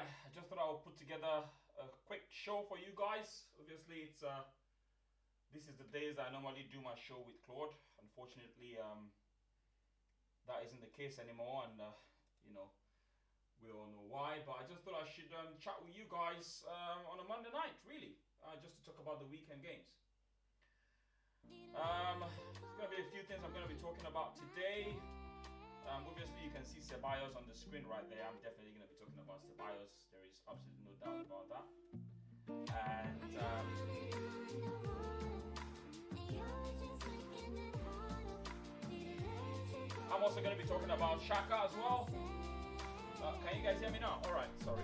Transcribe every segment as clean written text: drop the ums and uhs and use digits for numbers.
I just thought I would put together a quick show for you guys. Obviously, it's this is the days I normally do my show with Claude. Unfortunately, that isn't the case anymore, and you know we all know why. But I just thought I should chat with you guys on a Monday night, really, just to talk about the weekend games. There's gonna be a few things I'm gonna be talking about today. Obviously, you can see ceballos on the screen right there. I'm definitely going to be talking about ceballos. There is absolutely no doubt about that. And I'm also going to be talking about xhaka as well. Can you guys hear me now? All right, sorry.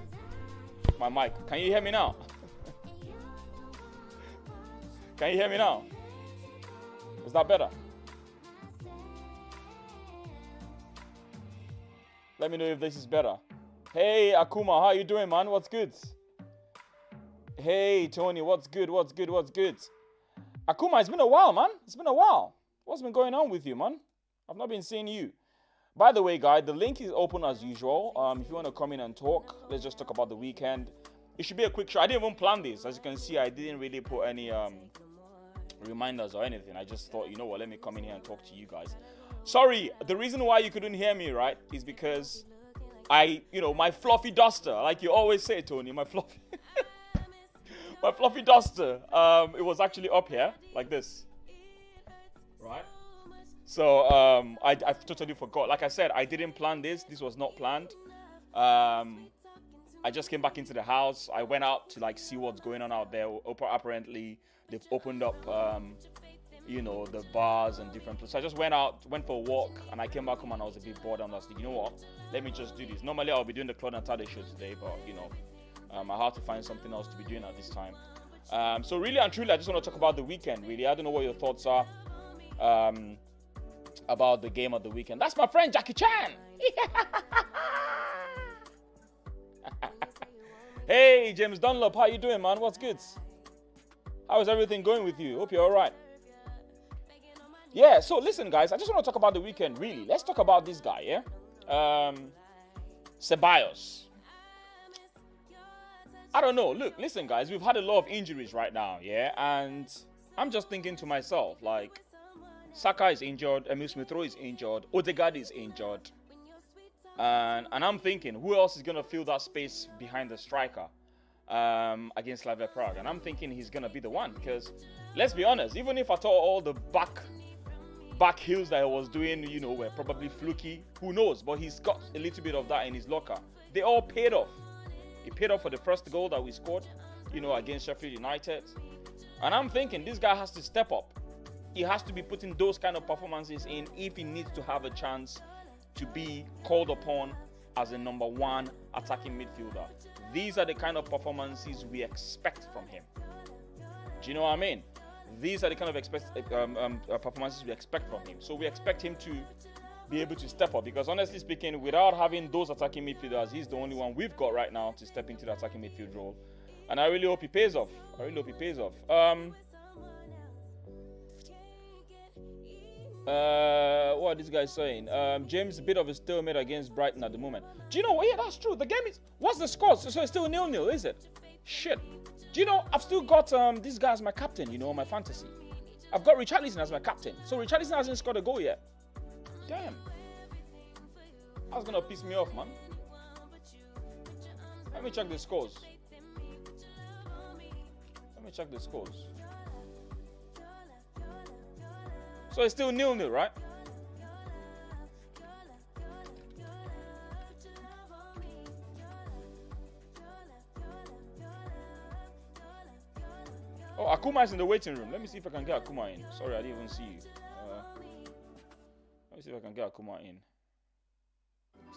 My mic. Can you hear me now? Can you hear me now? Is that better? Let me know if this is better. Hey, Akuma, how you doing, man? What's good? Hey, Tony, what's good? What's good? What's good? Akuma, it's been a while, man. It's been a while. What's been going on with you, man? I've not been seeing you. By the way, guys, the link is open as usual. If you want to come in and talk, let's just talk about the weekend. It should be a quick show. I didn't even plan this. As you can see, I didn't really put any reminders or anything. I just thought, you know what, let me come in here and talk to you guys. Sorry, the reason why you couldn't hear me, right, is because my fluffy duster, like you always say, Tony, my fluffy duster, it was actually up here, like this, right? So, I totally forgot. Like I said, I didn't plan this. This was not planned. I just came back into the house. I went out to, see what's going on out there. Apparently, they've opened up, the bars and different places. So I just went for a walk, and I came back home and I was a bit bored. And I was like, you know what? Let me just do this. Normally, I'll be doing the Claude and Tade show today, but, I had to find something else to be doing at this time. So really and truly, I just want to talk about the weekend, really. I don't know what your thoughts are about the game of the weekend. That's my friend, Jackie Chan. Hey, James Dunlop, how you doing, man? What's good? How is everything going with you? Hope you're all right. Yeah, so listen, guys, I just want to talk about the weekend, really. Let's talk about this guy, yeah? Ceballos. I don't know. Look, listen, guys, we've had a lot of injuries right now, yeah? And I'm just thinking to myself, Saka is injured, Emil Smith-Rowe is injured, Odegaard is injured. And I'm thinking, who else is going to fill that space behind the striker against Slavia Prague? And I'm thinking he's going to be the one, because let's be honest, even if I thought all the back heels that he was doing, were probably fluky. Who knows? But he's got a little bit of that in his locker. They all paid off. He paid off for the first goal that we scored, against Sheffield United. And I'm thinking this guy has to step up. He has to be putting those kind of performances in if he needs to have a chance to be called upon as a number one attacking midfielder. These are the kind of performances we expect from him. Do you know what I mean? These are the kind of performances we expect from him. So we expect him to be able to step up, because honestly speaking, without having those attacking midfielders, he's the only one we've got right now to step into the attacking midfield role. And I really hope he pays off. What are these guys saying? James, a bit of a stalemate against Brighton at the moment. Do you know what? Yeah, that's true. The game is... What's the score? So it's still 0-0, is it? Shit. Do you know, I've still got this guy as my captain, on my fantasy. I've got Richarlison as my captain. So Richarlison hasn't scored a goal yet. Damn. That's going to piss me off, man. Let me check the scores. So it's still 0-0, right? Oh, Akuma is in the waiting room. Let me see if I can get Akuma in. Sorry, I didn't even see you. Let me see if I can get Akuma in.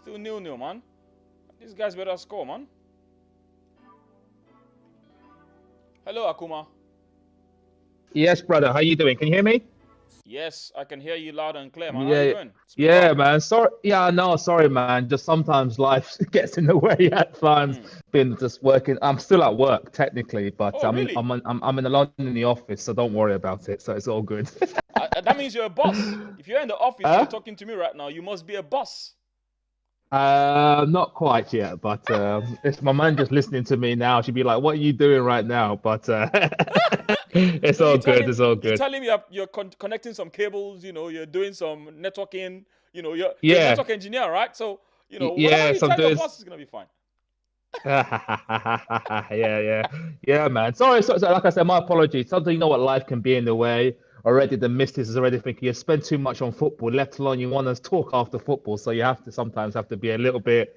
Still 0-0, man. This guy's better score, man. Hello, Akuma. Yes, brother. How you doing? Can you hear me? Yes, I can hear you loud and clear, man. Yeah, How you doing? yeah, man. Sorry. Yeah, no, sorry, man. Just sometimes life gets in the way at times. Been just working. I'm still at work technically, but really? I'm in London in the office, so don't worry about it. So it's all good. That means you're a boss. If you're in the office and you're talking to me right now, you must be a boss. Not quite yet, but if my man just listening to me now, she'd be like, "What are you doing right now?" But it's So all good. It's all you good. tell him you're connecting some cables. You're doing some networking. You're a Yeah, network engineer, right? So whatever yeah. you So I'm tell your doing. boss is gonna be fine. Yeah, yeah, yeah, man. Sorry. Like I said, my apologies. Sometimes you know what life can be in the way. Already, Mm. the missus is already thinking you spend too much on football, let alone you want to talk after football. So you have to sometimes have to be a little bit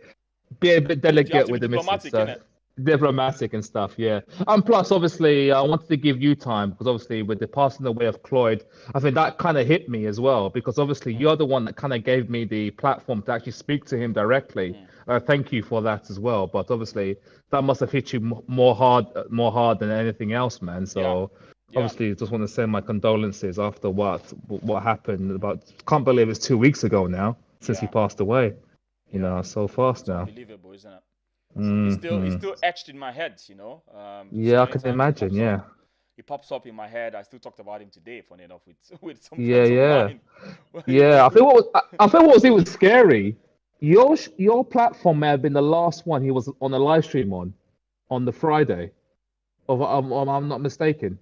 You have delicate to be with the missus. diplomatic, innit? Diplomatic and stuff, yeah. And plus, obviously, I wanted to give you time because obviously, with the passing away of Cloyd, I think that kind of hit me as well because obviously, Mm. you're the one that kind of gave me the platform to actually speak to him directly. Mm. Thank you for that as well. But Mm. obviously, that must have hit you more hard than anything else, man. Yeah, So yeah, obviously, just want to send my condolences after what happened about. Can't believe it's 2 weeks ago now since he yeah, passed away. yeah. So fast It's now. unbelievable, isn't it? It's Hmm. still etched in my head, so Yeah, I many can times imagine. Yeah. he pops up in my head. I still talked about him today, funny enough, with with some Yeah, friends of yeah, mine. yeah. I think what was even scary. Your platform may have been the last one he was on a live stream on the Friday, if I'm not mistaken.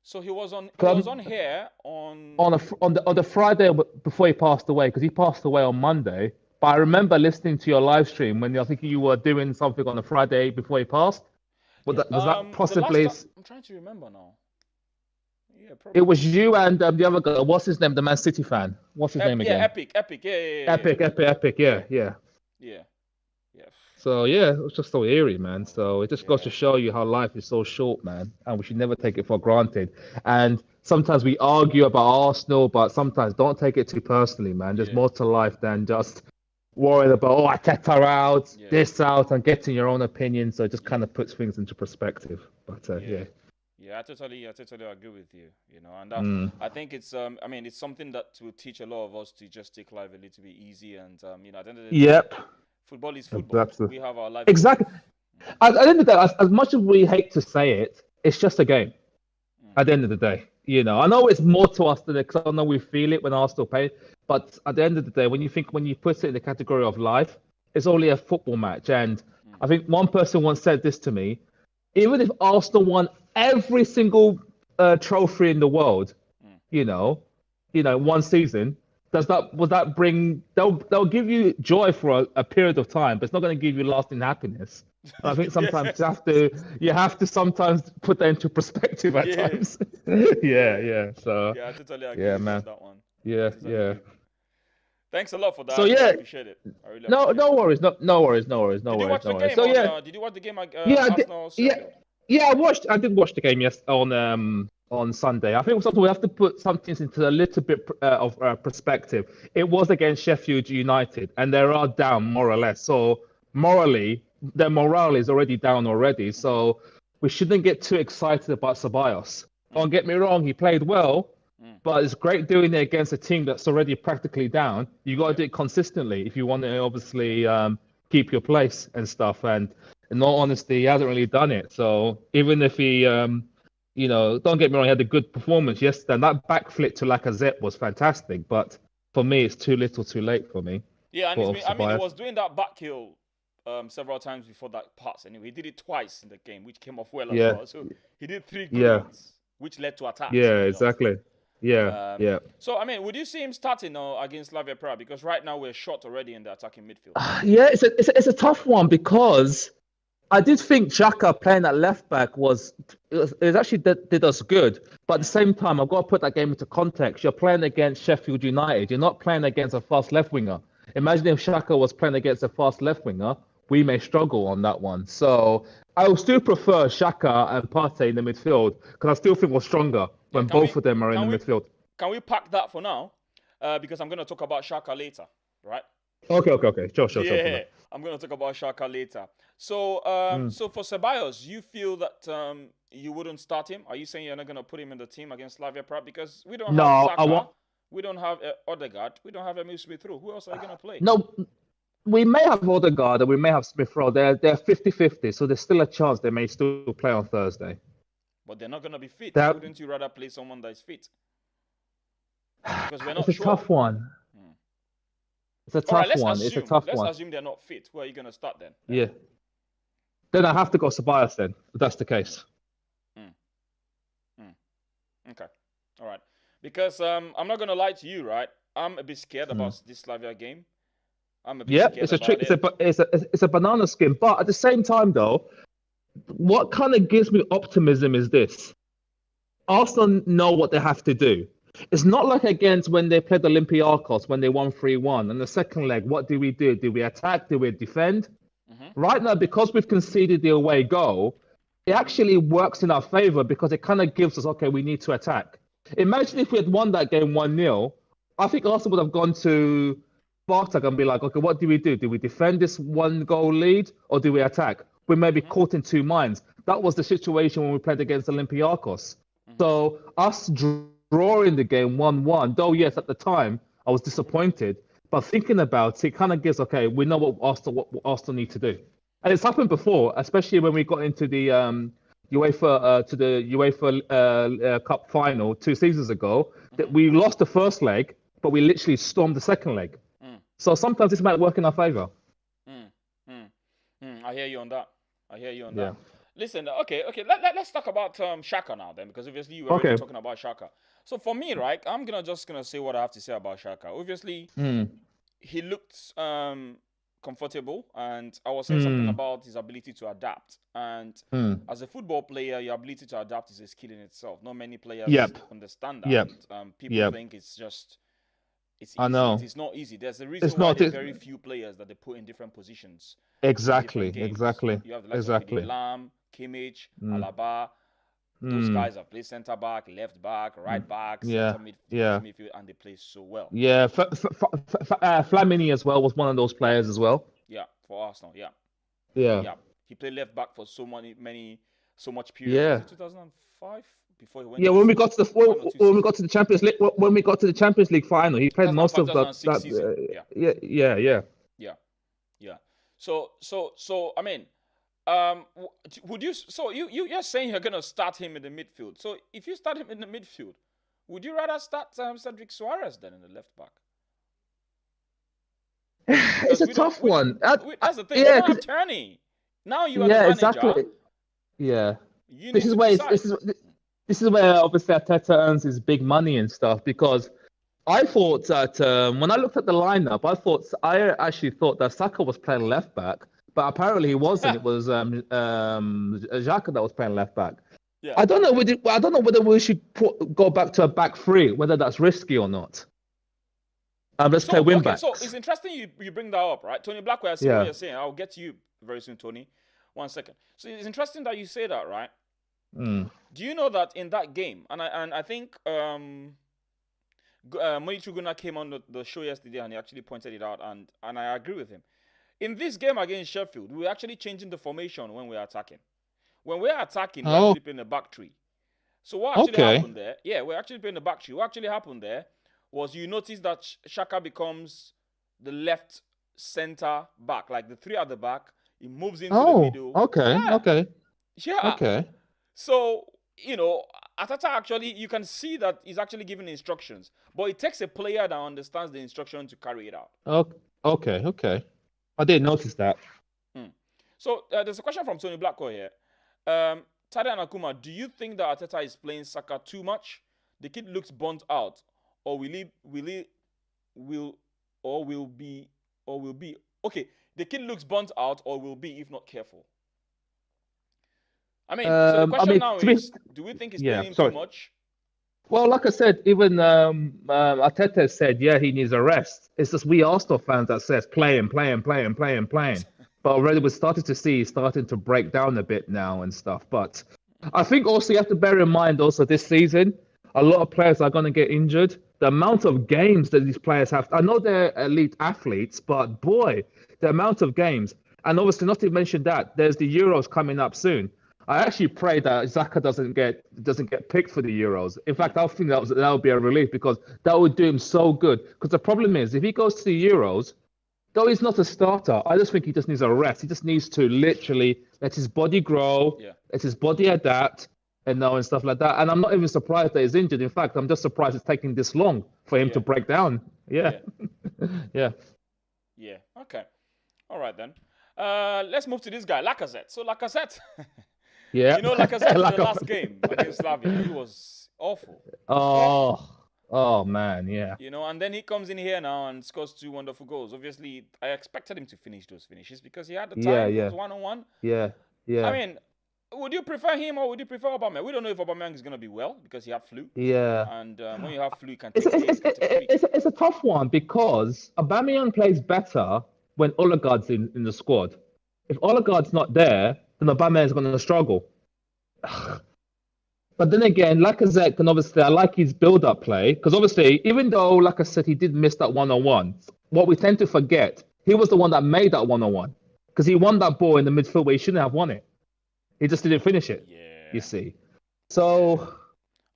So he 'Cause was on here on on the Friday before he passed away, because he passed away on Monday. But I remember listening to your live stream when I think you were doing something on a Friday before he passed. yeah, Was that the last possibly? time I'm trying to remember now. Yeah, It was probably. you and the other guy. What's his name? The Man City fan. What's his name Yeah, again? epic. Yeah, Epic. yeah, Yeah, yeah. yeah, yeah, So yeah, it was just so eerie, man. So it just goes yeah, to show you how life is so short, man, and we should never take it for granted. And sometimes we argue about Arsenal, but sometimes don't take it too personally, man. There's yeah, more to life than just worrying about Arteta out, yeah, this out, and getting your own opinion. So it just yeah, kind of puts things into perspective. But yeah. yeah. Yeah, I totally agree with you. And Mm. I think I mean, it's something that will teach a lot of us to just take life a little bit easy. And at the end of the day, Yep. football is football. That's the We have our life to live. exactly. At the end of the day, as much as we hate to say it, it's just a game. Mm, At the end of the day. I know it's more to us than it, because I know we feel it when Arsenal play. But at the end of the day, when you put it in the category of life, it's only a football match. And mm, I think one person once said this to me: even if Arsenal won every single trophy in the world, mm. you know, one season, would that bring? They'll give you joy for a period of time, but it's not going to give you lasting happiness. And I think Yeah, sometimes you have to sometimes put that into perspective at yeah, times. Yeah, yeah, yeah. So yeah. I totally agree yeah, with you man. on that one. I Yeah, totally yeah. do. Thanks a lot for that. I So really yeah, appreciate it. I really no, appreciate no it. worries, no worries, Did you watch the no worries. game So on? yeah, Did you watch the game yeah, Arsenal yeah, Sheffield? yeah. I did watch the game on Sunday. I think something we have to put some things into a little bit of perspective. It was against Sheffield United, and they are down more or less. So morally, their morale is already down already. Mm-hmm. So we shouldn't get too excited about Ceballos. Mm, Don't get me wrong, he played well, mm, but it's great doing it against a team that's already practically down. You got to yeah, do it consistently if you want to yeah, obviously keep your place and stuff. And in all honesty, he hasn't really done it. So even if he, don't get me wrong, he had a good performance yesterday. And that back flip to Lacazette was fantastic. But for me, it's too little, too late for me. yeah. And For I mean, he Ceballos. was doing that back heel several times before that pass. Anyway, he did it twice in the game, which came off well as Yeah, well. So he did three good yeah, ones, which led to attacks. yeah, Funny enough. exactly. Yeah, Um, yeah. so I mean, would you see him starting against Slavia Prague? Because right now we're short already in the attacking midfield. Yeah, it's a tough one because I did think Xhaka playing at left back it was actually did us good. But at the Mm, same time, I've got to put that game into context. You're playing against Sheffield United. You're not playing against a fast left winger. mm, Imagine if Xhaka was playing against a fast left winger, we may struggle on that one. So I would still prefer Xhaka and Partey in the midfield because I still think we're stronger yeah. when both of them are in the Can we midfield. can we pack that for now? Because I'm going to talk about Shaka later, right? Okay. Sure, Yeah, brother. I'm going to talk about Shaka later. So, Mm. so for Ceballos, you feel that you wouldn't start him? Are you saying you're not going to put him in the team against Slavia Prague? Because we don't have No, I Saka, want we don't have Odegaard, we don't have Emil Smith Rowe. Who else are you going to play? no. We may have Odegaard and we may have Smith Rowe. They're 50-50, so there's still a chance they may still play on Thursday. But they're not going to be fit. That Wouldn't you rather play someone that is fit? Because we're it's not a sure. tough one. Hmm. It's a All right, tough one. It's a tough let's one. assume they're not fit. Where are you gonna start then? Yeah. Then I have to go ceballos then, if that's the case. Mm, mm. Okay. All right. Because I'm not gonna lie to you, right? I'm a bit scared about this Slavia game. I'm a bit Yeah, scared it's a trick. about it. It's a banana skin. But at the same time, though, what kind of gives me optimism is this: Arsenal know what they have to do. It's not like against when they played Olympiacos when they won 3-1. And the second leg, what do we do? Do we attack? Do we defend? Right now, because we've conceded the away goal, it actually works in our favour because it kind of gives us, okay, we need to attack. Imagine if we had won that game 1-0, I think Arsenal would have gone to Spartak and be like, okay, what do we do? Do we defend this one goal lead or do we attack? We may be caught in two minds. That was the situation when we played against Olympiacos. So us drawing the game 1-1, though yes, at the time I was disappointed, but thinking about it, kind of gives, okay, we know what Arsenal need to do. And it's happened before, especially when we got into the UEFA Cup final 2 seasons ago, that we lost the first leg, but we literally stormed the second leg. So sometimes this might work in our favour. I hear you on that. That. Listen, okay. Let's talk about Xhaka now then, because obviously you were already talking about Xhaka. So for me, right, I'm just gonna say what I have to say about Xhaka. Obviously, he looked comfortable, and I was saying something about his ability to adapt. And as a football player, your ability to adapt is a skill in itself. Not many players understand that. People think it's just it's easy. I know. It is not easy. There's a reason why there are very few players that they put in different positions. Exactly. You have the likes of Lam, Kimmich, Alaba. Those guys have played centre back, left back, right back, centre midfield, and they play so well. Yeah, Flamini as well was one of those players as well. Yeah, for Arsenal. Yeah. He played left back for so much period. Yeah. Was it 2005 before he went? Yeah, when we got to the Champions League, when we got to the Champions League final, he played most of that season. Yeah. So I mean. Would you? So you're saying you're gonna start him in the midfield. So if you start him in the midfield, would you rather start Cedric Soares then in the left back? It's a tough one. That's the thing. Yeah, not Turney. Now you are the manager. Exactly. Yeah. This is where obviously Arteta earns his big money and stuff, because I thought that when I looked at the lineup, I actually thought that Saka was playing left back. But apparently he wasn't. It was Xhaka that was playing left back. Yeah. I don't know whether we should go back to a back three, whether that's risky or not. Let's play wing backs. So it's interesting you bring that up, right? Tony Blackwell, I see what you're saying. I'll get to you very soon, Tony. 1 second. So it's interesting that you say that, right? Do you know that in that game, and I think Monichu Guna came on the show yesterday and he actually pointed it out, and I agree with him. In this game against Sheffield, we're actually changing the formation when we're attacking. When we're attacking, we're actually playing the back three. So what actually happened there? Yeah, we're actually playing the back three. What actually happened there was you notice that Xhaka becomes the left center back, like the three at the back. He moves into the middle. Okay. So, Arteta actually, you can see that he's actually giving instructions, but it takes a player that understands the instruction to carry it out. Okay. I didn't notice that. So there's a question from Tony Blackwell here. Tade and Akuma, do you think that Arteta is playing Saka too much? The kid looks burnt out, or will be? Okay, the kid looks burnt out, or will be if not careful. I mean, so the question now is, do we think he's playing too much? Well, like I said, even Arteta said, he needs a rest. It's just we Arsenal fans that says playing. But already we're starting to see he's starting to break down a bit now and stuff. But I think also you have to bear in mind also this season, a lot of players are going to get injured. The amount of games that these players have, I know they're elite athletes, but boy, the amount of games. And obviously, not to mention that, there's the Euros coming up soon. I actually pray that Xhaka doesn't get picked for the Euros. In fact, I think that would be a relief, because that would do him so good. Because the problem is, if he goes to the Euros, though he's not a starter, I just think he just needs a rest. He just needs to literally let his body grow, let his body adapt, and stuff like that. And I'm not even surprised that he's injured. In fact, I'm just surprised it's taking this long for him to break down. Yeah. Yeah. Okay. All right then. Let's move to this guy, Lacazette. So Lacazette, Yeah, Lacazette in the like a last game against Slavia, he was awful. He was awful. oh, oh man, yeah, And then he comes in here now and scores two wonderful goals. Obviously, I expected him to finish those finishes because he had the yeah, time. He yeah, was one on one. yeah, I yeah, mean, would you prefer him or would you prefer Aubameyang? We don't know if Aubameyang is going to be well because he had flu. yeah. And when you have flu, it can It's take it's days, it's, it can take weeks. it's a tough one because Aubameyang plays better when Odegaard's in the squad. If Odegaard's not there, then Aubameyang's going to struggle. But then again, Lacazette can obviously, I like his build-up play because obviously, even though, like I said, he did miss that one-on-one, what we tend to forget, he was the one that made that one-on-one because he won that ball in the midfield where he shouldn't have won it. He just didn't finish it, you Yeah. see. So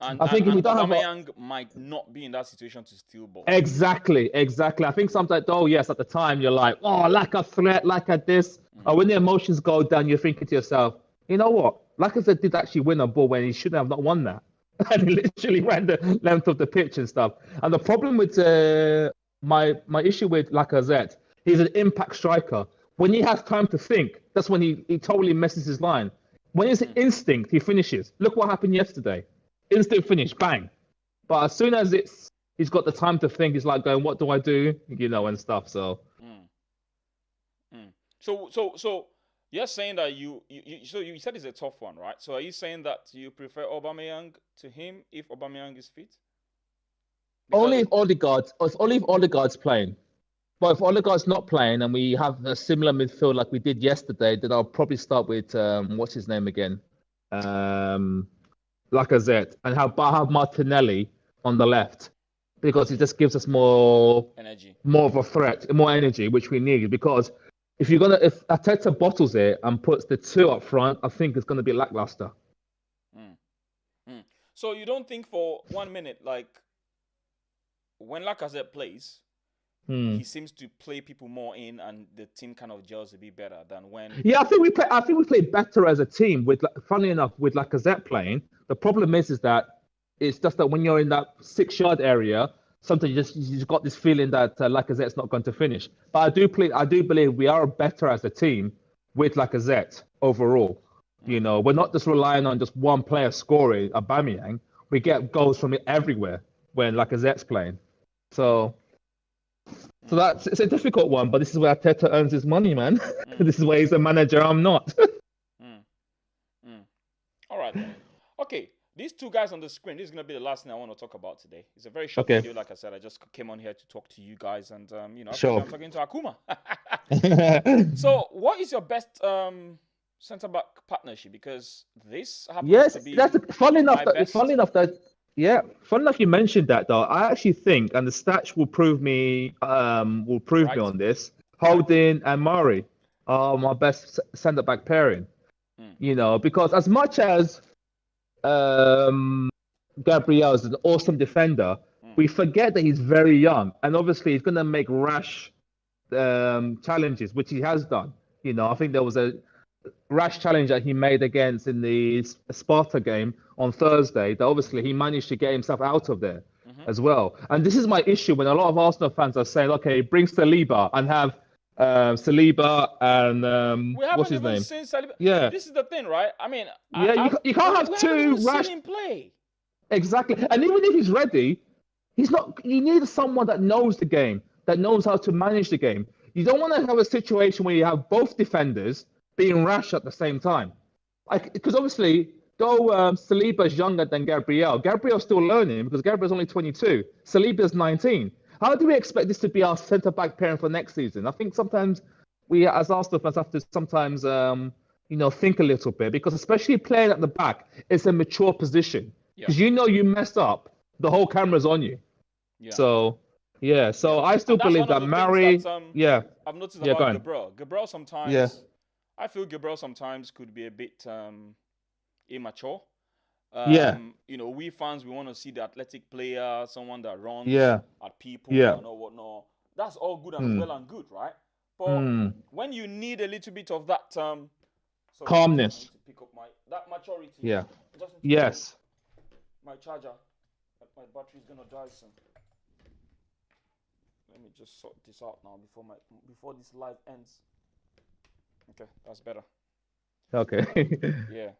And I think if we don't have Aubameyang might not be in that situation to steal balls. exactly. I think sometimes, oh yes, at the time you're like, oh, like a threat, like a this. Or when the emotions go down, you're thinking to yourself, you know what? Lacazette did actually win a ball when he shouldn't have not won that. And he literally ran the length of the pitch and stuff. And the problem with my issue with Lacazette, he's an impact striker. When he has time to think, that's when he totally messes his line. When it's instinct, he finishes. Look what happened yesterday. Instant finish, bang. But as soon as he's got the time to think, he's like going, what do I do? And stuff. So Mm. Mm. So you're saying that you said it's a tough one, right? So are you saying that you prefer Aubameyang to him if Aubameyang is fit? Because only if Odegaard's playing. But if Odegaard's not playing and we have a similar midfield like we did yesterday, then I'll probably start with what's his name again? Lacazette, and have Martinelli on the left because it just gives us more energy. of a threat, more energy, which we need. Because if Arteta bottles it and puts the two up front, I think it's going to be lackluster. Mm. Mm. So you don't think for 1 minute, like when Lacazette plays, he seems to play people more in, and the team kind of gels a bit better than when. Yeah, I think we play better as a team. Funnily enough, with Lacazette playing, the problem is that it's just that when you're in that 6-yard area, sometimes you just got this feeling that Lacazette's not going to finish. But I do believe we are better as a team with Lacazette overall. We're not just relying on just one player scoring, Aubameyang. We get goals from everywhere when Lacazette's playing. So it's a difficult one, but this is where Arteta earns his money, man. This is where he's a manager. I'm not. All right. Then. Okay. These two guys on the screen, this is going to be the last thing I want to talk about today. It's a very short video, like I said. I just came on here to talk to you guys, and Sure. I'm talking to Akuma. So, what is your best centre back partnership? Because this happens to be funny enough you mentioned that though. I actually think, and the stats will prove me on this. Holding and Murray are my best centre back pairing. Because as much as Gabriel is an awesome defender, we forget that he's very young, and obviously he's going to make rash challenges, which he has done. I think there was a rash challenge that he made against in the Sparta game on Thursday that obviously he managed to get himself out of there as well. And this is my issue when a lot of Arsenal fans are saying, okay, bring Saliba and have Saliba and what's his name? Seen Saliba. Yeah, this is the thing, right? I mean, you can't have two rash. Seen him play. Exactly, and even if he's ready, he's not. You need someone that knows the game, that knows how to manage the game. You don't want to have a situation where you have both defenders being rash at the same time. Because obviously, though Saliba's younger than Gabriel, Gabriel's still learning because Gabriel's only 22. Saliba's 19. How do we expect this to be our centre-back pairing for next season? I think sometimes we, as Arsenal fans, have to sometimes, think a little bit because especially playing at the back, it's a mature position. Because you mess up, the whole camera's on you. Yeah. So I still believe that Murray. I've noticed about Gabriel. Gabriel sometimes. Yeah. I feel Gabriel sometimes could be a bit immature. We fans, we want to see the athletic player, someone that runs at people and whatnot. That's all good and well and good, right? But when you need a little bit of that calmness, to pick up that maturity. Yeah. Yes. My charger, my battery is gonna die soon. Let me just sort this out now before this live ends. Okay, that's better. Okay. Yeah.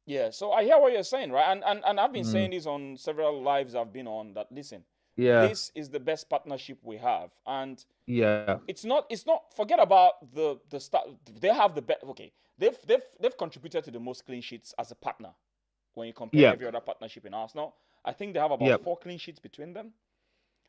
Yeah, so I hear what you're saying, right? And I've been Mm, saying this on several lives I've been on that listen, yeah. this is the best partnership we have. And Yeah. it's not forget about the start. They have the best. Okay, they've contributed to the most clean sheets as a partner when you compare Yeah. every other partnership in Arsenal. I think they have about Yeah. 4 clean sheets between them,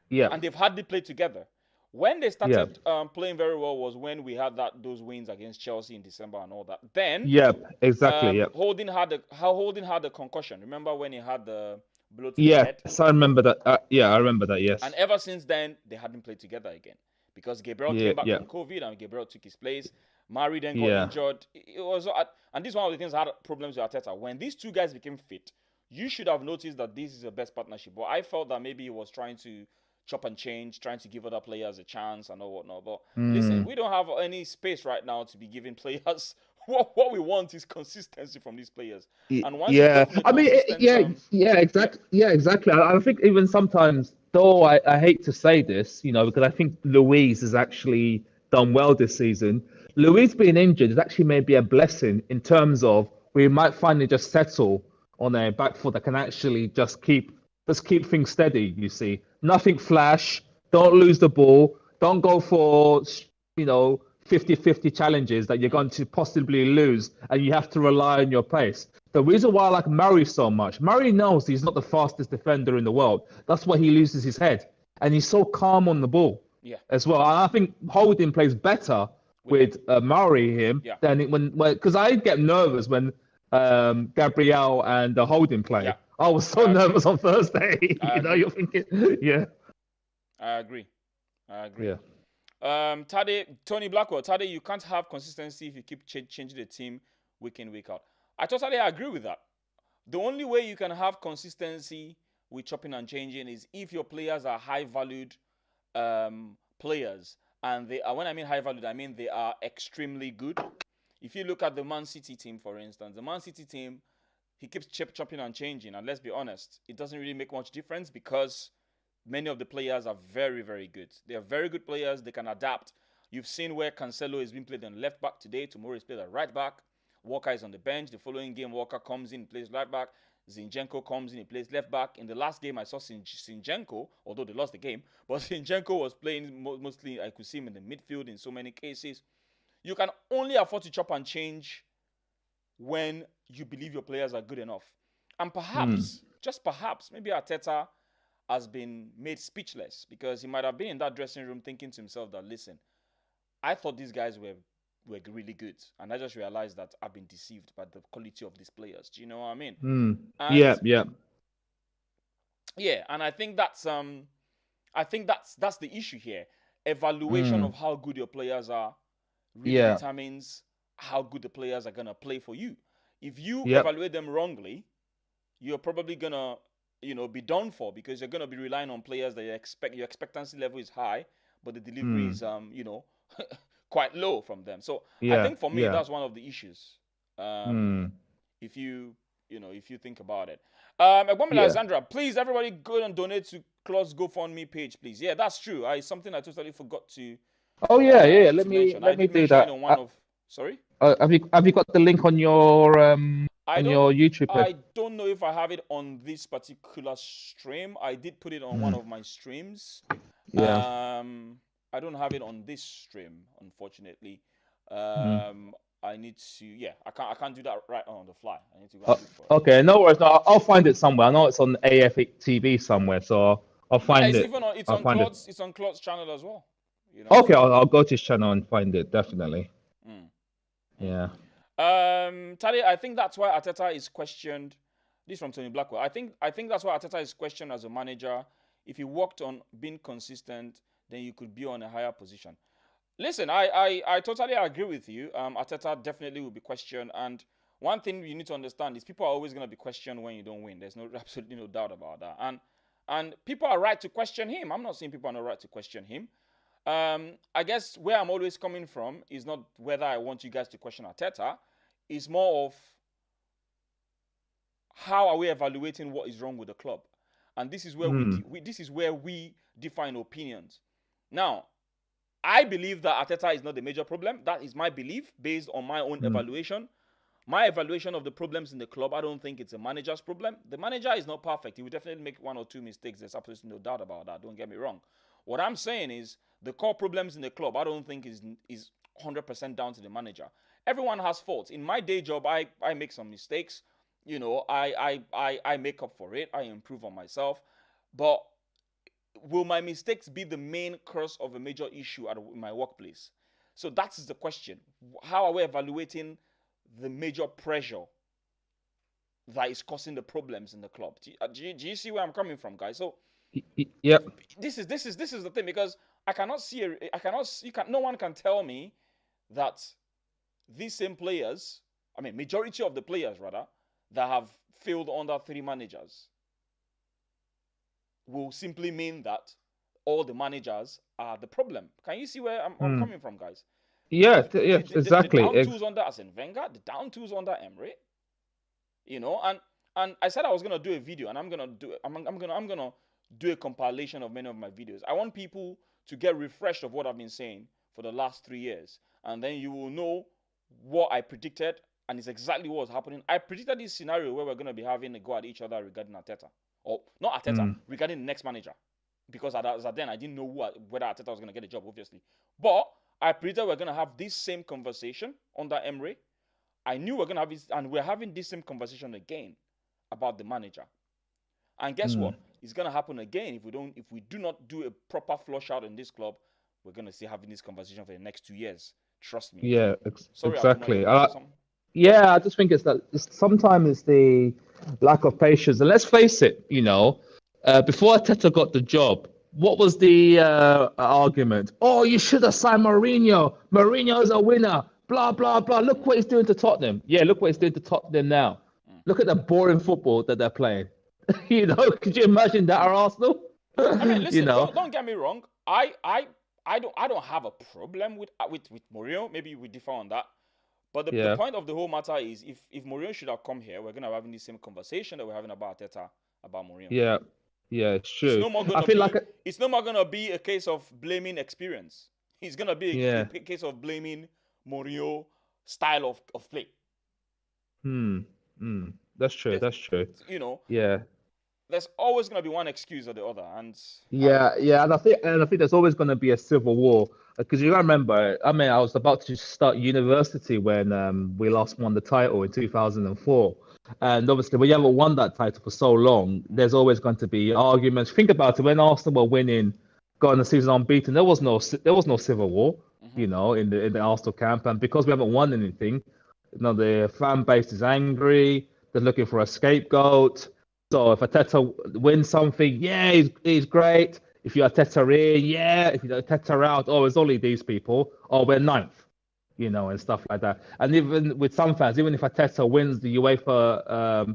Yeah. and they've hardly played together. When they Yeah. started playing very well was when we had those wins against Chelsea in December and all that. Then Yeah. Exactly. Yeah. Holding had a concussion. Remember when he had the blow to the head? Yes, I remember that. Yeah, I remember that. And Yes. ever since then, they hadn't played together again because Gabriel Yeah. came back Yeah. from COVID and Gabriel took his place. Mari then got Yeah. injured. It was, and this is one of the things I had problems with Arteta. When these two guys became fit, you should have noticed that this is the best partnership. But I felt that maybe he was trying to chop and change, trying to give other players a chance and all whatnot. But listen, Mm. we don't have any space right now to be giving players. What we want is consistency from these players. And once you go Yeah, from a I mean, consistent, yeah, yeah, yeah, exactly, yeah, exactly. I think even sometimes, though I hate to say this, because I think Louise has actually done well this season. Louise being injured is actually maybe a blessing in terms of we might finally just settle on a back foot that can actually just keep things steady. You see, nothing flash. Don't lose the ball. Don't go for 50-50 challenges that you're going to possibly lose, and you have to rely on your pace. The reason why I like Murray so much, Murray knows he's not the fastest defender in the world. That's why he loses his head, and he's so calm on the ball yeah, as well. And I think Holding plays better with him, with Murray him yeah, than when because I get nervous when Gabriel and Holding yeah. play. I was so I agree. nervous on Thursday. I agree. You're thinking, yeah, I agree. I agree. yeah, Tade, Tony Blackwell, Tade, you can't have consistency if you keep changing the team week in, week out. I totally agree with that. The only way you can have consistency with chopping and changing is if your players are high valued players. And when I mean high valued, I mean they are extremely good. If you look at the Man City team, for instance, the Man City team, he keeps chopping and changing. And let's be honest, it doesn't really make much difference because many of the players are very, very good. They are very good players. They can adapt. You've seen where Cancelo is being played on left back today. Tomorrow he's played at right back. Walker is on the bench. The following game, Walker comes in, plays right back. Zinchenko comes in, he plays left back. In the last game, I saw Zinchenko, although they lost the game, but Zinchenko was playing mostly, I could see him in the midfield in so many cases. You can only afford to chop and change when you believe your players are good enough. And perhaps, just perhaps, maybe Arteta has been made speechless because he might have been in that dressing room thinking to himself that, listen, I thought these guys were really good, and I just realized that I've been deceived by the quality of these players. Do you know what I mean? And yeah, yeah, yeah, and I think that's the issue here. Evaluation of how good your players are really yeah, determines how good the players are gonna play for you. If you yep, evaluate them wrongly, you're probably gonna be done for because you're gonna be relying on players that your expectancy level is high, but the delivery is quite low from them. So I yeah, think for me yeah, that's one of the issues. Um, mm, if you think about it. Egwamila yeah. Alexandra, please everybody go and donate to Claude's GoFundMe page, please. Yeah, that's true. It's something I totally forgot Oh yeah, yeah. Let to me mention. I let me did do mention it that. on one of. Sorry. Have you got the link on your I on don't your YouTube page? I don't know if I have it on this particular stream. I did put it on one Mm, of my streams. yeah. I don't have it on this stream, unfortunately. Mm. I need to. Yeah, I can't do that right on the fly. I need to go and look for it. Okay, no worries. No, I'll find it somewhere. I know it's on AF TV somewhere, so I'll Yeah, find it's it. even on. It's I'll on find it. Claude's channel as well. Okay, So. I'll go to his channel and find it definitely. Mm, mm. Yeah. Tade, I think that's why Arteta is questioned. This is from Tony Blackwell. I think that's why Arteta is questioned as a manager. If he worked on being consistent, then you could be on a higher position. Listen, I totally agree with you. Arteta definitely will be questioned. And one thing you need to understand is people are always going to be questioned when you don't win. There's absolutely no doubt about that. And people are right to question him. I'm not saying people are not right to question him. I guess where I'm always coming from is not whether I want you guys to question Arteta. It's more of how are we evaluating what is wrong with the club, and this is where Mm. this is where we define opinions. Now, I believe that Arteta is not the major problem. That is my belief based on my own evaluation. My evaluation of the problems in the club, I don't think it's a manager's problem. The manager is not perfect. He will definitely make 1 or 2 mistakes. There's absolutely no doubt about that. Don't get me wrong. What I'm saying is the core problems in the club, I don't think is 100% down to the manager. Everyone has faults. In my day job, I make some mistakes. You know, I make up for it. I improve on myself. But will my mistakes be the main cause of a major issue in my workplace? So that is the question. How are we evaluating the major pressure that is causing the problems in the club? Do you see where I'm coming from, guys? So, yep. This is the thing, because no one can tell me that these same players, I mean, majority of the players rather, that have failed under 3 managers will simply mean that all the managers are the problem. Can you see where I'm coming from, guys? Yeah, exactly. The down tools under Arsene Wenger, the down tools under Emery, you know, and I said I was gonna do a video, and I'm gonna do a compilation of many of my videos. I want people to get refreshed of what I've been saying for the last 3 years, and then you will know what I predicted, and it's exactly what was happening. I predicted this scenario where we're gonna be having a go at each other regarding Arteta, or not Arteta, regarding the next manager, because as at then I didn't know whether Arteta was gonna get a job, obviously, but I predicted we're gonna have this same conversation under Emery. I knew we're gonna have this, and we're having this same conversation again about the manager. And guess what? It's gonna happen again if we do not do a proper flush out in this club. We're gonna stay having this conversation for the next 2 years. Trust me. Yeah, Sorry, exactly. Abdullah, Yeah, I just think sometimes it's the lack of patience. And let's face it, you know, before Arteta got the job, what was the argument? Oh, you should have signed Mourinho. Mourinho's a winner. Blah, blah, blah. Look what he's doing to Tottenham. Yeah, look what he's doing to Tottenham now. Look at the boring football that they're playing. You know, could you imagine that at Arsenal? I mean, listen, you know? don't get me wrong. I don't have a problem with Mourinho. Maybe we differ on that. But the point of the whole matter is, if Mourinho should have come here, we're gonna be having the same conversation that we're having about Arteta, about Mourinho. Yeah, it's true. It's no more gonna be a case of blaming experience. It's gonna be a case of blaming Mourinho style of play. That's true. That's true. You know. Yeah. There's always going to be one excuse or the other, and and I think there's always going to be a civil war, because you remember, I mean, I was about to start university when we last won the title in 2004, and obviously when you haven't won that title for so long, there's always going to be arguments. Think about it: when Arsenal were winning, going the season unbeaten, there was no civil war, you know, in the Arsenal camp, and because we haven't won anything, you know, the fan base is angry. They're looking for a scapegoat. So if Arteta wins something, yeah, he's great. If you're Arteta in, yeah. If you're Arteta out, oh, it's only these people. Oh, we're 9th, you know, and stuff like that. And even with some fans, even if Arteta wins the Europa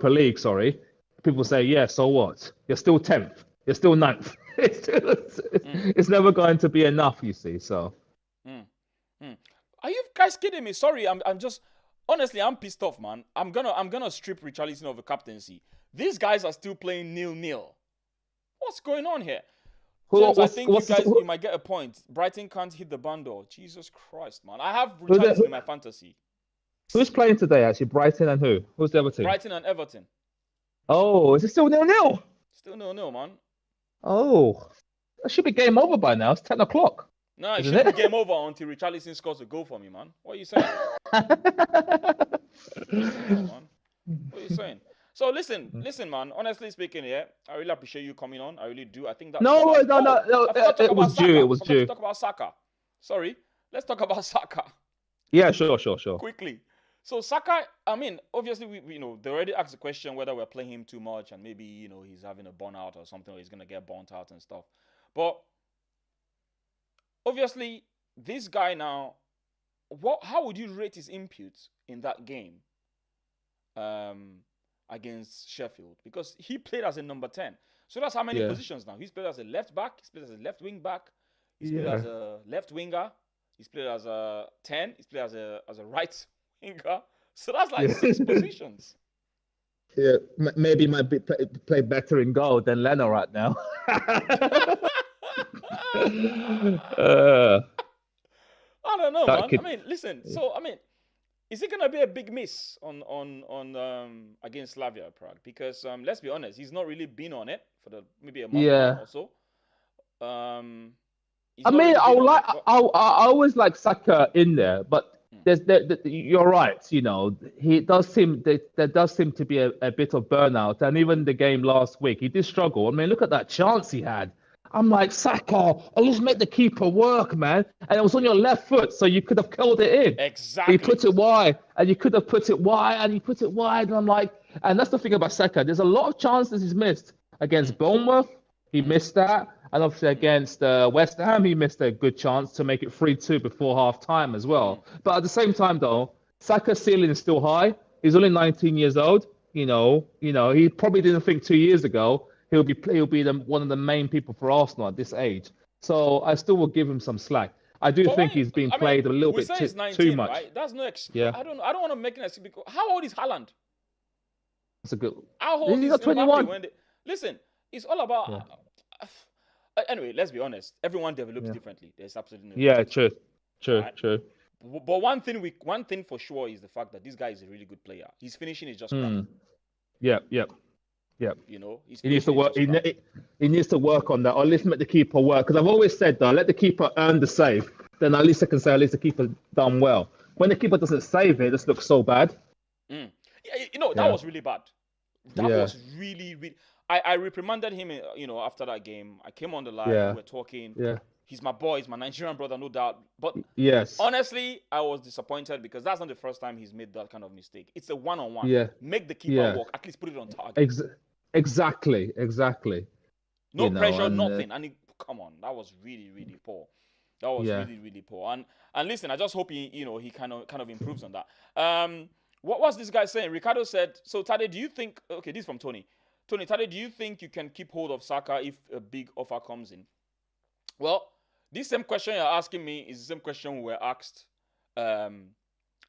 League, people say, yeah, so what? You're still 10th. You're still 9th. It's never going to be enough, you see. So. Are you guys kidding me? Sorry, I'm just. Honestly, I'm pissed off, man. I'm gonna strip Richarlison of the captaincy. These guys are still playing 0-0. What's going on here? James, I think you might get a point. Brighton can't hit the bundle. Jesus Christ, man. I have Richarlison in my fantasy. Who's playing today, actually? Brighton and who? Who's the other team? Brighton and Everton. Oh, is it still 0-0? Still 0-0, man. Oh, that should be game over by now. It's 10 o'clock. No, it shouldn't be game over until Richarlison scores a goal for me, man. What are you saying? What are you saying? So listen, man. Honestly speaking, I really appreciate you coming on. I really do. I think that. No. It was due. It was due. Let's talk about Saka. Sorry, let's talk about Saka. Yeah, sure. Quickly. So Saka, I mean, obviously, we they already asked the question whether we're playing him too much, and maybe he's having a burnout or something, or he's gonna get burnt out and stuff. But obviously, this guy now, how would you rate his input in that game against Sheffield? Because he played as a number 10. So that's how many positions now. He's played as a left back, he's played as a left wing back, he's played as a left winger, he's played as a 10, he's played as a right winger. So that's like 6 positions. Yeah, maybe he might play better in goal than Leno right now. uh, I don't know, that man. I could. mean, listen. So, I mean, is it gonna be a big miss on against Slavia Prague? Because let's be honest, he's not really been on it for maybe a month now Yeah. or so. Um, he's I not mean, really I been would on like, it, but I always like Saka in there, but mm, you're right. You know, he does seem there does seem to be a bit of burnout, and even the game last week, he did struggle. I mean, look at that chance he had. I'm like, Saka, at least make the keeper work, man. And it was on your left foot, so you could have curled it in. But he exactly. put it wide, and you could have put it wide, and he put it wide. And I'm like, and that's the thing about Saka. There's a lot of chances he's missed Mm, against Bournemouth. He mm, missed that. And obviously mm, against West Ham, he missed a good chance to make it 3-2 before half time as mm, well. But at the same time, though, Saka's ceiling is still high. He's only 19 years old. He probably didn't think 2 years ago he'll be one of the main people for Arsenal at this age. So I still will give him some slack. I do but when think he's been I mean, played a little we bit say he's too 19, much. right? That's no. Yeah, I don't want to make an excuse because how old is Haaland? that's a good. How old He's is not Mbappe 21. when they listen? It's all about. Yeah, Anyway, let's be honest. Everyone develops yeah, differently. There's absolutely no yeah. doubt, True, true, right? true. But one thing for sure is the fact that this guy is a really good player. His finishing is just crap. Hmm. Yeah, yeah, yeah. You know, his He needs to finishing is work. just crap. He needs to work on that, or at least make the keeper work. Because I've always said that let the keeper earn the save. Then at least I can say at least the keeper done well. When the keeper doesn't save it, it just looks so bad. Mm. Yeah, you know that Yeah, was really bad. That yeah, was really, really. I reprimanded him. After that game, I came on the live. We yeah, were talking. yeah. He's my boy. He's my Nigerian brother, no doubt. But Yes, honestly, I was disappointed because that's not the first time he's made that kind of mistake. It's a one-on-one. yeah, Make the keeper yeah. walk. At least put it on target. Ex- exactly. No pressure, And nothing. Come on, that was really, really poor. That was yeah, really, really poor. And listen, I just hope he kind of improves on that. What was this guy saying? Ricardo said. So Tade, do you think? Okay, this is from Tony. Tony, Tade, do you think you can keep hold of Saka if a big offer comes in? Well, this same question you're asking me is the same question we were asked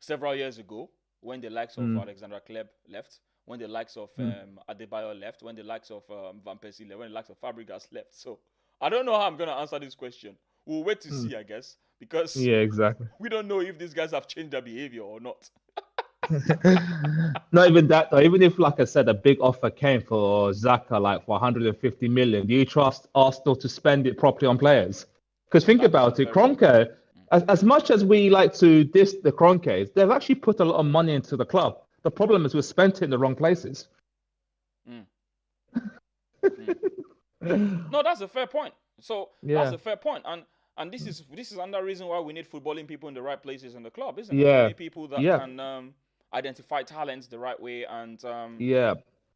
several years ago when the likes of mm, Alexandra Kleb left, when the likes of mm, Adebayo left, when the likes of Van Persie left, when the likes of Fabregas left. So I don't know how I'm going to answer this question. We'll wait to mm. see, I guess, because Yeah, exactly. we don't know if these guys have changed their behavior or not. Not even that though. Even if, like I said, a big offer came for Xhaka, like for 150 million, do you trust Arsenal to spend it properly on players? Because think That is a about it, very Kroenke, as much as we like to diss the Kroenkes, they've actually put a lot of money into the club. The problem is we spent it in the wrong places. mm, mm. No, that's a fair point. So that's Yeah, a fair point, and this is another reason why we need footballing people in the right places in the club, isn't it? We yeah, need people that yeah, can identify talents the right way and yeah.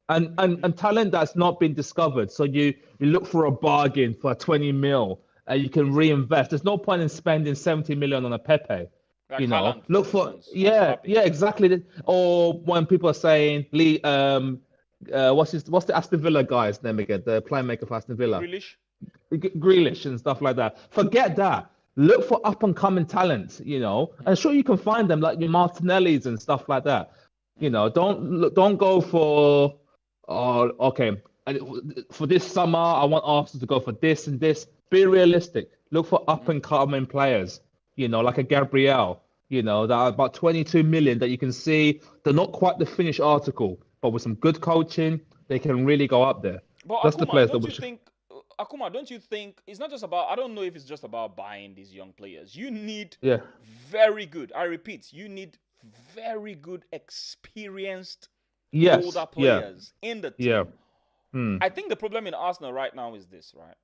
And talent that's not been discovered. So you look for a bargain for 20 mil and you can reinvest. There's no point in spending 70 million on a Pepe. like Haaland, Look for for instance, and yeah, Mbappe. yeah, exactly. Or when people are saying Lee, what's the Aston Villa guy's name again? The playmaker for Aston Villa, Grealish. Grealish and stuff like that. Forget that. Look for up and coming talent, and sure you can find them like your Martinellis and stuff like that. Don't go for, oh, okay, for this summer I want Arsenal to go for this and this. Be realistic. Look for up and coming players, like a Gabriel, that are about 22 million that you can see they're not quite the finished article, but with some good coaching, they can really go up there. But That's the Akuma, players that don't we you should. think? Akuma, don't you think it's not just about? I don't know if it's just about buying these young players. You need Yeah. very good. I repeat, you need very good, experienced Yes. older Yeah. players in the Yeah. team. Hmm. I think the problem in Arsenal right now is this, right?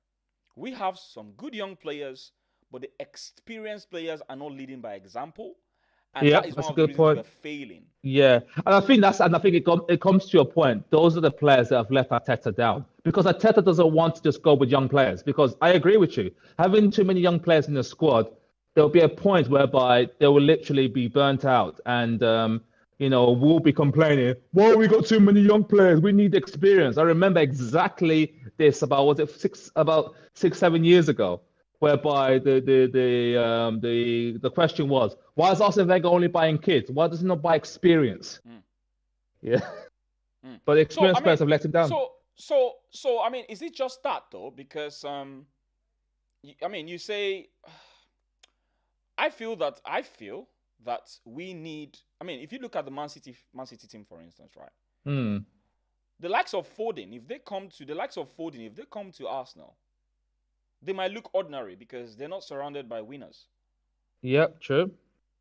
We have some good young players, but the experienced players are not leading by example, and Yeah. that is That's one a of the good reasons point. we're failing. Yeah, and I think it comes to your point. Those are the players that have let Arteta down because Arteta doesn't want to just go with young players. Because I agree with you, having too many young players in the squad, there'll be a point whereby they will literally be burnt out, and we'll be complaining, "Why we got too many young players? We need experience." I remember exactly this about 6, 7 years ago, whereby the question was, why is Arsene Wenger only buying kids? Why does he not buy experience? Mm, Yeah, mm. but the So I experienced mean, players have let him down. so I mean, is it just that though? Because I mean, you say. I feel that we need. I mean, if you look at the Man City team, for instance, right? Hmm. The likes of Foden, if they come to Arsenal, they might look ordinary because they're not surrounded by winners. Yep, true.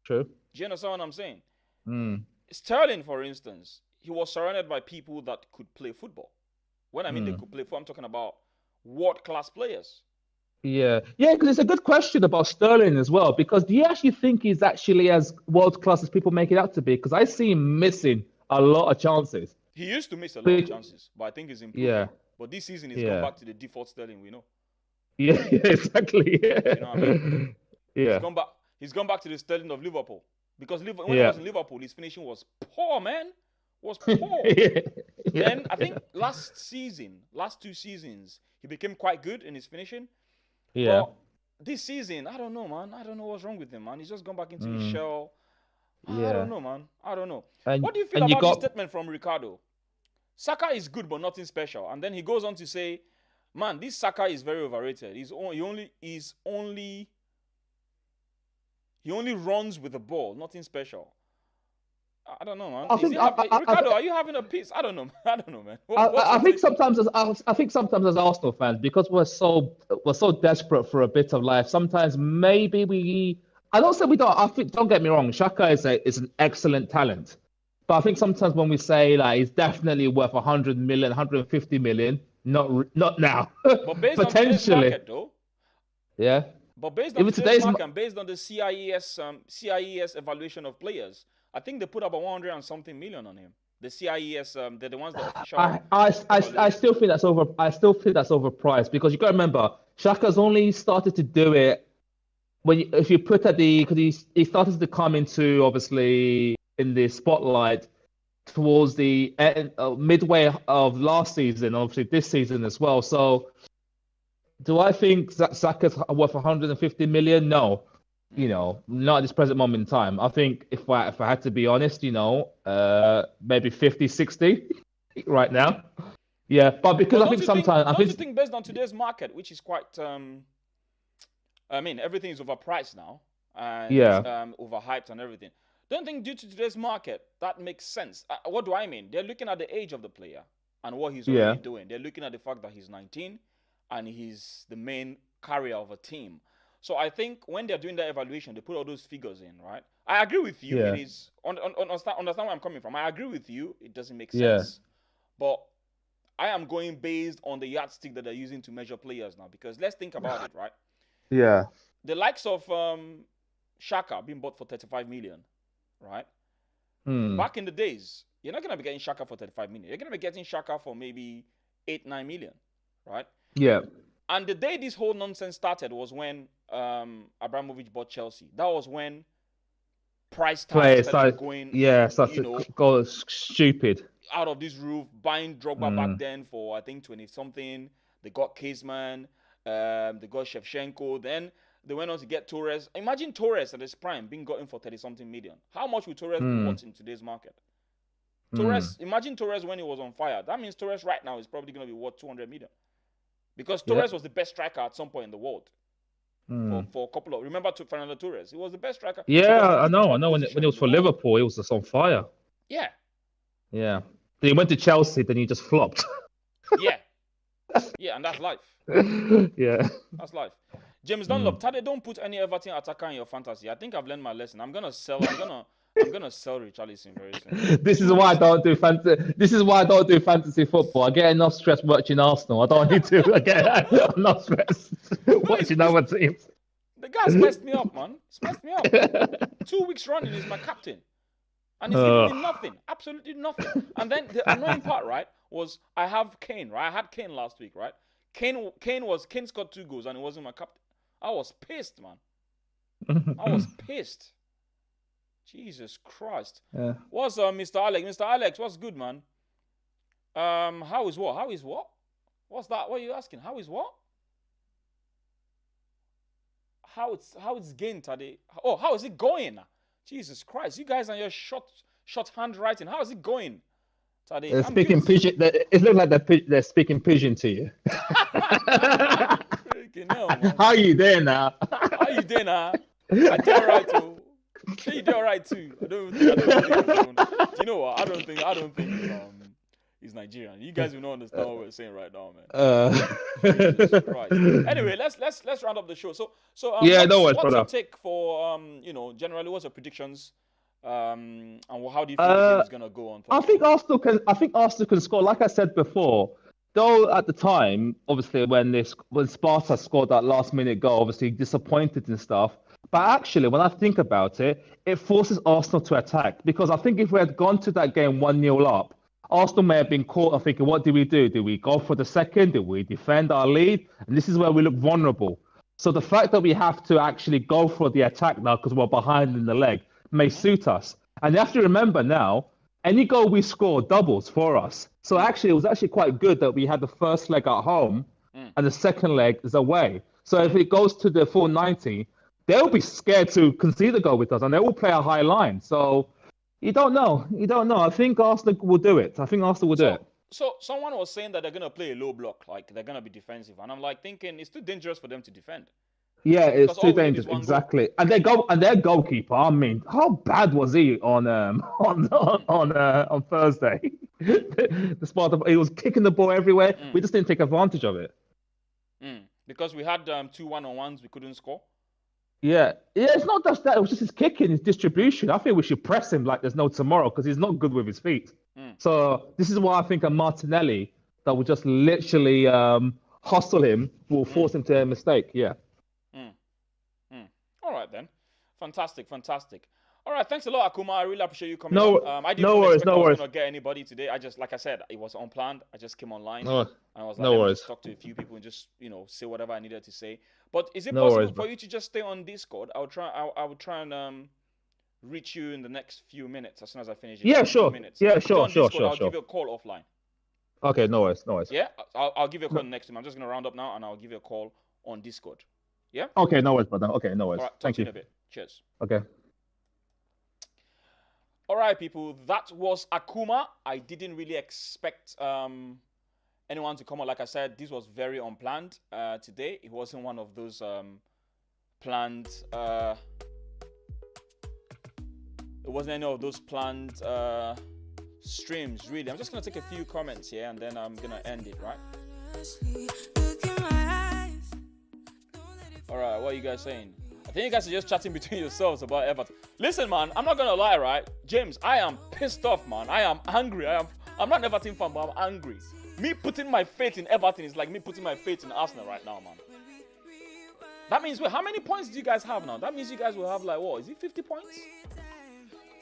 True. Do you understand what I'm saying? Hmm. Sterling, for instance, he was surrounded by people that could play football. When I mean they could play football, I'm talking about world-class players. Yeah, yeah, because it's a good question about Sterling as well. Because do you actually think he's actually as world class as people make it out to be? Because I see him missing a lot of chances. He used to miss a lot of chances, but I think he's improved. Yeah, But this season he's gone back to the default Sterling we know. yeah, exactly. Yeah. You know what I mean? Yeah. He's gone back to the Sterling of Liverpool. Because when he was in Liverpool, his finishing was poor, man. Was poor. Yeah. Then I think last 2 seasons, he became quite good in his finishing. Yeah. But this season, I don't know, man. I don't know what's wrong with him, man. He's just gone back into his shell. Yeah. I don't know, man. I don't know. And, what do you feel about this statement from Ricardo? Saka is good, but nothing special. And then he goes on to say, man, this Saka is very overrated. He only runs with the ball, nothing special. I don't know, man. Ricardo, are you having a piece? I don't know. I don't know, man. I think sometimes as Arsenal fans, because we're so desperate for a bit of life, sometimes maybe we. I don't say we don't. I think, don't get me wrong, Xhaka is an excellent talent, but I think sometimes when we say like he's definitely worth 100 million, 150 million, not now, but based potentially. On today's market, though. Yeah. But based on today's market and based on the CIES evaluation of players, I think they put about 100 and something million on him. The CIES, they're the ones that official. I still think that's over. I still think that's overpriced because you got to remember, Xhaka's only started to do it if you put at because he started to come into obviously in the spotlight towards the midway of last season, obviously this season as well. So, do I think Saka's worth 150 million? No. Not at this present moment in time. I think if I had to be honest, maybe 50, 60 right now. Yeah, but because I think sometimes... Don't you think based on today's market, which is quite... I mean, everything is overpriced now. And overhyped and everything. Don't think due to today's market, that makes sense. What do I mean? They're looking at the age of the player and what he's already doing. They're looking at the fact that he's 19 and he's the main carrier of a team. So I think when they're doing that evaluation, they put all those figures in, right? I agree with you. Yeah. It is understand where I'm coming from. I agree with you. It doesn't make sense. But I am going based on the yardstick that they're using to measure players now. Because let's think about it, right? Yeah. The likes of Xhaka being bought for 35 million, right? Back in the days, you're not going to be getting Xhaka for 35 million. You're going to be getting Xhaka for maybe 8-9 million, right? Yeah. And the day this whole nonsense started was when Abramovich bought Chelsea. That was when price tags started going. Yeah, go stupid. Out of this roof, buying Drogba back then for I think 20 something. They got Caseman, they got Shevchenko. Then they went on to get Torres. Imagine Torres at his prime being gotten for 30 something million. How much would Torres be worth in today's market? Imagine Torres when he was on fire. That means Torres right now is probably going to be worth 200 million. Because Torres was the best striker at some point in the world. For a couple of... Remember Fernando Torres? He was the best striker. Yeah, I know. When he was for Liverpool, he was just on fire. Yeah. Yeah. Then he went to Chelsea, then he just flopped. Yeah. Yeah, and that's life. Yeah. That's life. James Dunlop, Tade, don't put any Everton attacker in your fantasy. I think I've learned my lesson. I'm gonna sell Richarlison very soon. This is why I don't do fantasy. This is why I don't do fantasy football. I get enough stress watching Arsenal. I don't need to. I get enough stress watching other teams. The guy's messed me up, man. He's messed me up. 2 weeks running, he's my captain, and he's giving me nothing, absolutely nothing. And then the annoying part, right, was I have Kane, right? I had Kane last week, right? Kane scored 2 goals and he wasn't my captain. I was pissed, man. I was pissed. Jesus Christ. Yeah. What's Mr. Alex? Mr. Alex, what's good, man? How is what? How is what? What's that? What are you asking? How is what? How it's going today? Oh, how is it going? Jesus Christ. You guys and your short handwriting. How is it going today? They're speaking pidgin. It looks like they're speaking pidgin to you. Freaking hell, man. How you there now? How you doing, huh? I did alright too. Sure, you did alright too. I don't think do you know what? I don't think he's Nigerian. You guys will not understand what we're saying right now, man. Jesus Christ. Anyway, let's round up the show. So what's your take for generally what's your predictions? And how do you think the game is gonna go on? I think Arsenal can score. Like I said before, though at the time, obviously when Sparta scored that last minute goal, obviously disappointed and stuff. But actually, when I think about it, it forces Arsenal to attack. Because I think if we had gone to that game 1-0 up, Arsenal may have been caught on thinking, what do we do? Do we go for the second? Do we defend our lead? And this is where we look vulnerable. So the fact that we have to actually go for the attack now because we're behind in the leg may suit us. And you have to remember now, any goal we score doubles for us. So actually, it was actually quite good that we had the first leg at home and the second leg is away. So if it goes to the full 90, they'll be scared to concede a goal with us and they will play a high line. So you don't know. I think Arsenal will do it. So someone was saying that they're going to play a low block, like they're going to be defensive. And I'm like thinking it's too dangerous for them to defend. Yeah, it's too dangerous. Exactly. And their goalkeeper, I mean, how bad was he on Thursday? The Sparta, he was kicking the ball everywhere. We just didn't take advantage of it. Because we had 2 1-on-1s, we couldn't score. Yeah, it's not just that. It was just his kicking, his distribution. I think we should press him like there's no tomorrow because he's not good with his feet. So this is why I think a Martinelli that will just literally hustle him will force him to a mistake. Yeah. All right then, fantastic. All right, thanks a lot, Akuma. I really appreciate you coming. No worries. I was gonna get anybody today. I just, like I said, it was unplanned. I just came online and I was like, let me just talk to a few people and just say whatever I needed to say. But is it possible for you to just stay on Discord? I will try and reach you in the next few minutes as soon as I finish. Yeah, sure. Yeah, sure. I'll give you a call offline. Okay, no worries. Yeah, I'll give you a call next time. I'm just gonna round up now and I'll give you a call on Discord. Yeah. Okay, no worries, brother. Okay, no worries. All right, Thank you. In a bit. Cheers. Okay. All right, people. That was Akuma. I didn't really expect anyone to come on. Like I said, this was very unplanned today. It wasn't one of those planned. It wasn't any of those planned streams. Really, I'm just gonna take a few comments here and then I'm gonna end it. Right. All right, what are you guys saying? I think you guys are just chatting between yourselves about Everton. Listen, man, I'm not gonna lie, right? James, I am pissed off, man. I am angry. I'm not an Everton fan, but I'm angry. Me putting my faith in Everton is like me putting my faith in Arsenal right now, man. That means, wait, how many points do you guys have now? That means you guys will have like, what, is it 50 points?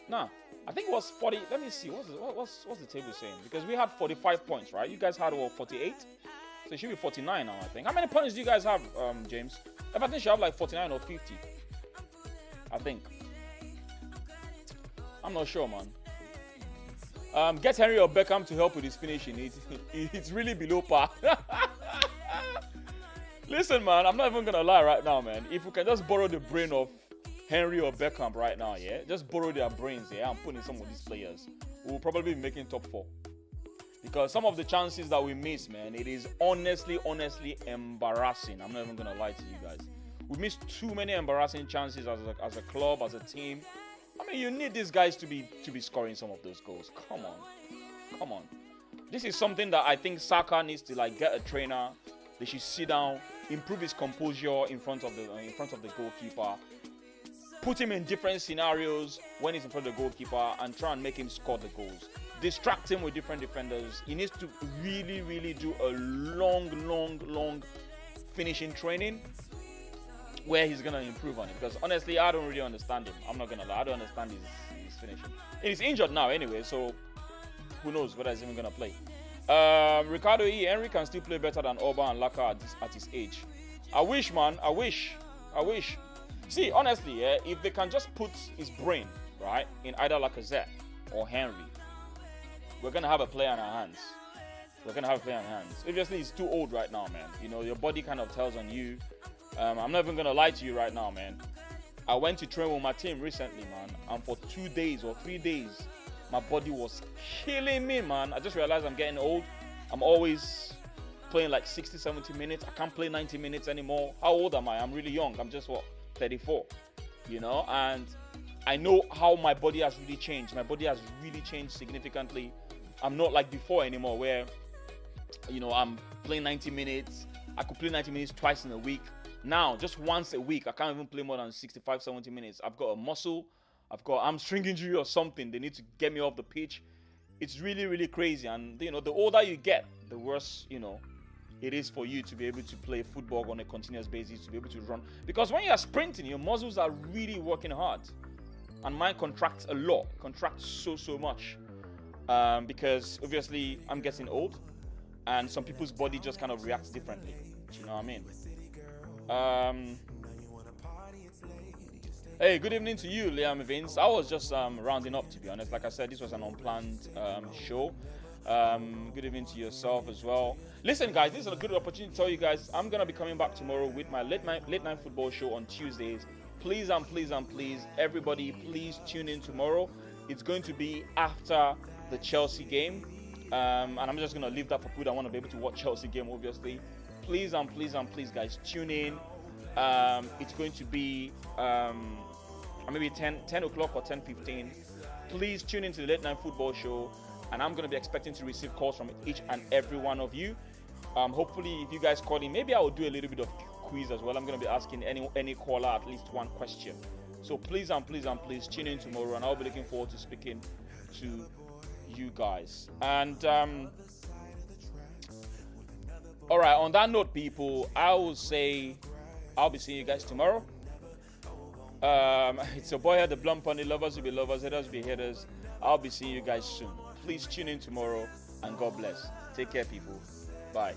Nah, I think it was 40. Let me see, what's the table saying? Because we had 45 points, right? You guys had, what, 48? So it should be 49 now, I think. How many points do you guys have, James? Everton should have like 49 or 50. I think. I'm not sure, man. Get Henry or Beckham to help with his finishing. It's really below par. Listen, man, I'm not even going to lie right now, man. If we can just borrow the brain of Henry or Beckham right now, yeah? Just borrow their brains, yeah? And put in some of these players. We'll probably be making top 4. Because some of the chances that we miss, man, it is honestly embarrassing. I'm not even going to lie to you guys. We missed too many embarrassing chances as a club, as a team. I mean, you need these guys to be scoring some of those goals. Come on. This is something that I think Saka needs to like get a trainer. They should sit down, improve his composure in front of the goalkeeper. Put him in different scenarios when he's in front of the goalkeeper and try and make him score the goals. Distract him with different defenders. He needs to really do a long finishing training where he's gonna improve on it. Because honestly, I don't really understand him. I'm not gonna lie, I don't understand his finishing. He's injured now anyway, so who knows whether he's even gonna play. Ricardo E. Henry can still play better than Orban and Laka at his age. I wish, man. I wish. See, honestly, yeah, if they can just put his brain right in either Lacazette or Henry, we're gonna have a player in our hands. Obviously, he's too old right now, man. You know, your body kind of tells on you. I'm not even gonna lie to you right now, man. I went to train with my team recently, man, and for 2 days or 3 days, my body was killing me, man. I just realized I'm getting old. I'm always playing like 60, 70 minutes. I can't play 90 minutes anymore. How old am I? I'm really young. I'm just, 34, you know? And I know how my body has really changed. My body has really changed significantly. I'm not like before anymore where, you know, I'm playing 90 minutes. I could play 90 minutes twice in a week. Now, just once a week, I can't even play more than 65, 70 minutes. I've got a muscle. I've got hamstring injury or something. They need to get me off the pitch. It's really, really crazy. And, you know, the older you get, the worse, you know, it is for you to be able to play football on a continuous basis, to be able to run. Because when you're sprinting, your muscles are really working hard. And mine contracts a lot, contracts so much. Because obviously I'm getting old. And some people's body just kind of reacts differently. Do you know what I mean? Hey, good evening to you, Liam Evans. I was just rounding up, to be honest. Like I said, this was an unplanned show. Good evening to yourself as well. Listen, guys, this is a good opportunity to tell you guys I'm gonna be coming back tomorrow with my late night football show on Tuesdays. Please and please and please, everybody, please tune in tomorrow. It's going to be after the Chelsea game, and I'm just gonna leave that for good. I want to be able to watch Chelsea game, obviously. Please and please and please, guys, tune in. It's going to be maybe 10 o'clock or 10:15. Please tune into the late night football show, and I'm going to be expecting to receive calls from each and every one of you. Hopefully, if you guys call in, maybe I will do a little bit of quiz as well. I'm going to be asking any caller at least one question. So please and please and please tune in tomorrow, and I'll be looking forward to speaking to you guys. And all right, on that note, people, I will say I'll be seeing you guys tomorrow. It's your boy here, the Blunt Pony. Lovers will be lovers, haters will be haters. I'll be seeing you guys soon. Please tune in tomorrow, and God bless. Take care, people. Bye.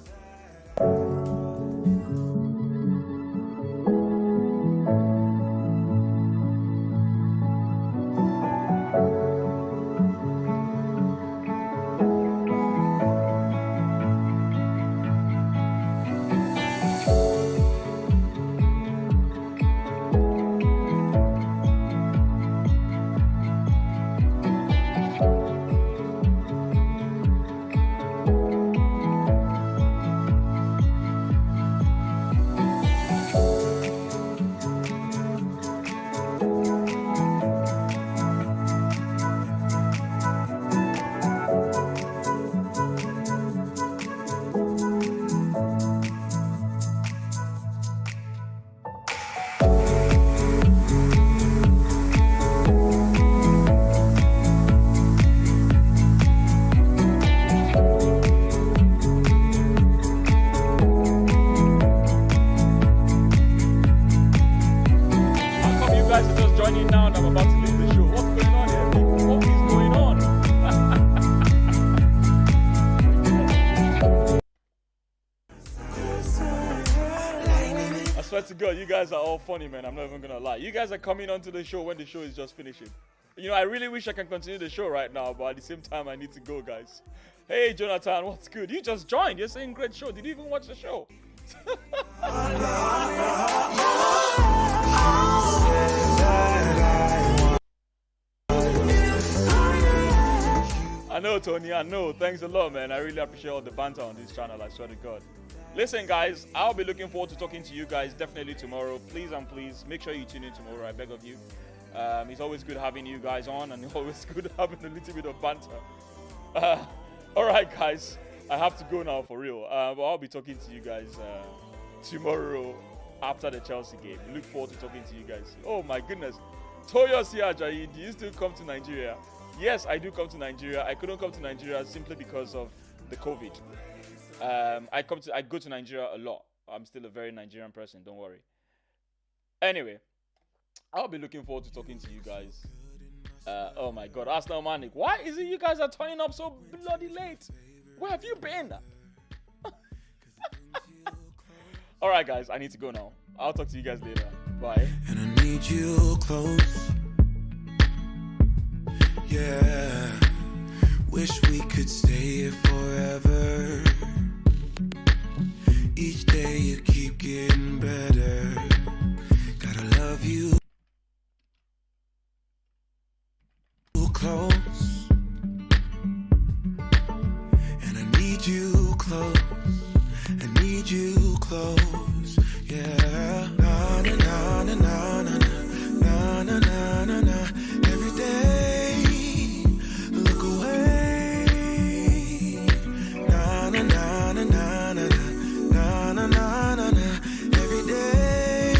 God, you guys are all funny, man. I'm not even gonna lie. You guys are coming onto the show when the show is just finishing. You know, I really wish I can continue the show right now, but at the same time, I need to go, guys. Hey, Jonathan, what's good? You just joined. You're saying great show. Did you even watch the show? I know, Tony. I know. Thanks a lot, man. I really appreciate all the banter on this channel. I swear to God. Listen, guys, I'll be looking forward to talking to you guys definitely tomorrow. Please and please make sure you tune in tomorrow. I beg of you. It's always good having you guys on, and it's always good having a little bit of banter. All right, guys, I have to go now for real. But I'll be talking to you guys tomorrow after the Chelsea game. Look forward to talking to you guys. Oh my goodness, Toyosi Ajayi, do you still come to Nigeria? Yes, I do come to Nigeria. I couldn't come to Nigeria simply because of the COVID. I go to Nigeria a lot. I'm still a very Nigerian person, don't worry. Anyway, I'll be looking forward to talking to you guys. Oh my God, Arsenal Manic, why is it you guys are turning up so bloody late? Where have you been? All right, guys, I need to go now. I'll talk to you guys later. Bye. And I need you close. Yeah, wish we could stay here forever. Each day you keep getting better. Gotta love you close. And I need you close. need you close. Yeah. Na na na na na na na na na na na. Every day, look away. Na na na na na na na na na na na. Every day,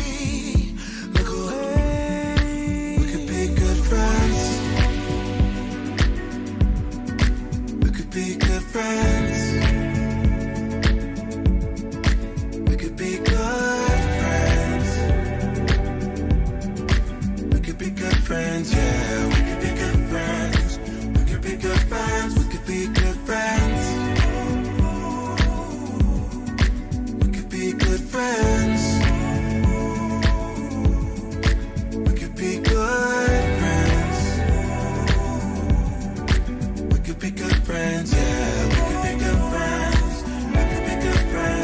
look away. We could be good friends. We could be good friends. We could be good friends. We could be good friends, yeah. We could be good friends. We could be good friends. We could be good friends. We could be good friends. We could be good friends. We could be good